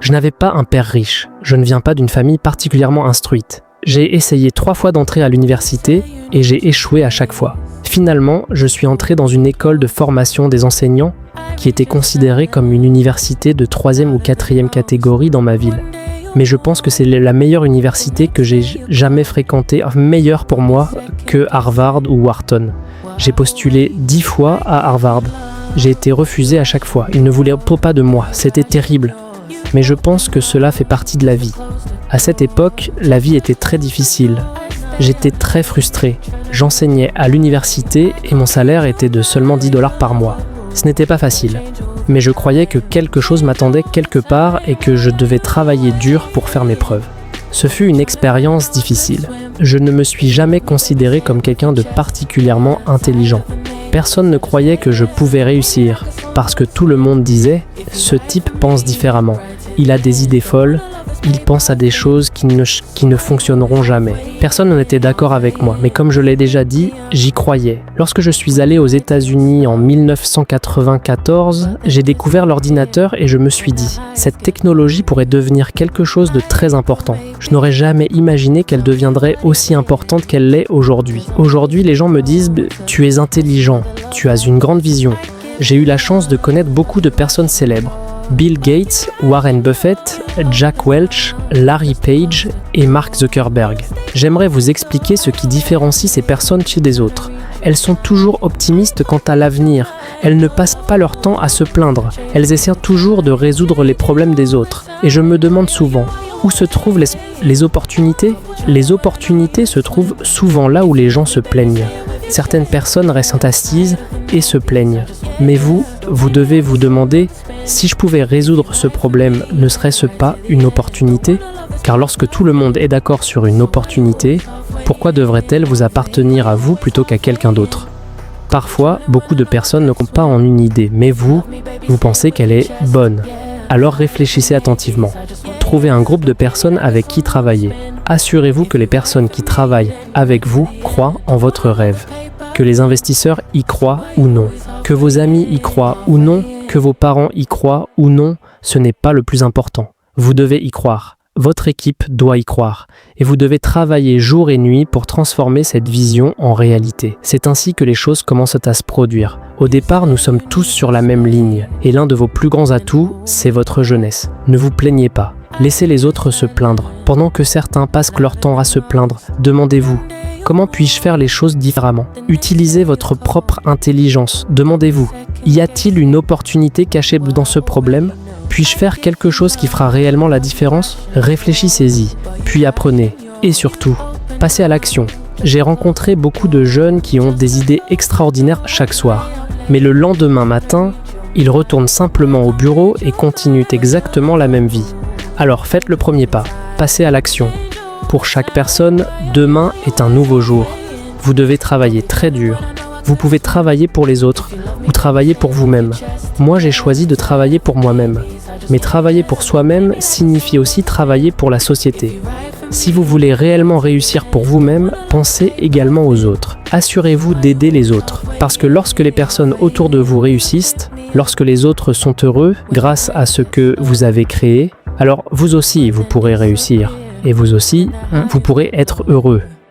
Je n'avais pas un père riche, je ne viens pas d'une famille particulièrement instruite. J'ai essayé 3 fois d'entrer à l'université et j'ai échoué à chaque fois. Finalement, je suis entré dans une école de formation des enseignants qui était considérée comme une université de 3e ou 4e catégorie dans ma ville. Mais je pense que c'est la meilleure université que j'ai jamais fréquentée, meilleure pour moi que Harvard ou Wharton. J'ai postulé 10 fois à Harvard. J'ai été refusé à chaque fois. Ils ne voulaient pas de moi. C'était terrible. Mais je pense que cela fait partie de la vie. À cette époque, la vie était très difficile. J'étais très frustré. J'enseignais à l'université et mon salaire était de seulement $10 par mois. Ce n'était pas facile. Mais je croyais que quelque chose m'attendait quelque part et que je devais travailler dur pour faire mes preuves. Ce fut une expérience difficile. Je ne me suis jamais considéré comme quelqu'un de particulièrement intelligent. Personne ne croyait que je pouvais réussir, parce que tout le monde disait « ce type pense différemment, il a des idées folles, il pense à des choses qui ne fonctionneront jamais ». Personne n'était d'accord avec moi, mais comme je l'ai déjà dit, j'y croyais. Lorsque je suis allé aux États-Unis en 1994, j'ai découvert l'ordinateur et je me suis dit « cette technologie pourrait devenir quelque chose de très important ». Je n'aurais jamais imaginé qu'elle deviendrait aussi importante qu'elle l'est aujourd'hui. Aujourd'hui, les gens me disent « tu es intelligent, tu as une grande vision ». J'ai eu la chance de connaître beaucoup de personnes célèbres. Bill Gates, Warren Buffett, Jack Welch, Larry Page et Mark Zuckerberg. J'aimerais vous expliquer ce qui différencie ces personnes des autres. Elles sont toujours optimistes quant à l'avenir. Elles ne passent pas leur temps à se plaindre. Elles essaient toujours de résoudre les problèmes des autres. Et je me demande souvent, où se trouvent les opportunités ? Les opportunités se trouvent souvent là où les gens se plaignent. Certaines personnes restent assises et se plaignent. Mais vous devez vous demander, si je pouvais résoudre ce problème, ne serait-ce pas une opportunité ? Car lorsque tout le monde est d'accord sur une opportunité, pourquoi devrait-elle vous appartenir à vous plutôt qu'à quelqu'un d'autre ? Parfois, beaucoup de personnes ne comptent pas en une idée, mais vous pensez qu'elle est bonne. Alors réfléchissez attentivement. Trouvez un groupe de personnes avec qui travailler. Assurez-vous que les personnes qui travaillent avec vous croient en votre rêve. Que les investisseurs y croient ou non. Que vos amis y croient ou non. Que vos parents y croient ou non, ce n'est pas le plus important. Vous devez y croire. Votre équipe doit y croire. Et vous devez travailler jour et nuit pour transformer cette vision en réalité. C'est ainsi que les choses commencent à se produire. Au départ, nous sommes tous sur la même ligne. Et l'un de vos plus grands atouts, c'est votre jeunesse. Ne vous plaignez pas. Laissez les autres se plaindre. Pendant que certains passent leur temps à se plaindre, demandez-vous, comment puis-je faire les choses différemment ? Utilisez votre propre intelligence. Demandez-vous, y a-t-il une opportunité cachée dans ce problème ? Puis-je faire quelque chose qui fera réellement la différence ? Réfléchissez-y, puis apprenez. Et surtout, passez à l'action. J'ai rencontré beaucoup de jeunes qui ont des idées extraordinaires chaque soir. Mais le lendemain matin, ils retournent simplement au bureau et continuent exactement la même vie. Alors faites le premier pas, passez à l'action. Pour chaque personne, demain est un nouveau jour. Vous devez travailler très dur. Vous pouvez travailler pour les autres ou travailler pour vous-même. Moi, j'ai choisi de travailler pour moi-même. Mais travailler pour soi-même signifie aussi travailler pour la société. Si vous voulez réellement réussir pour vous-même, pensez également aux autres. Assurez-vous d'aider les autres. Parce que lorsque les personnes autour de vous réussissent, lorsque les autres sont heureux grâce à ce que vous avez créé, alors vous aussi, vous pourrez réussir. Et vous aussi, vous pourrez être heureux.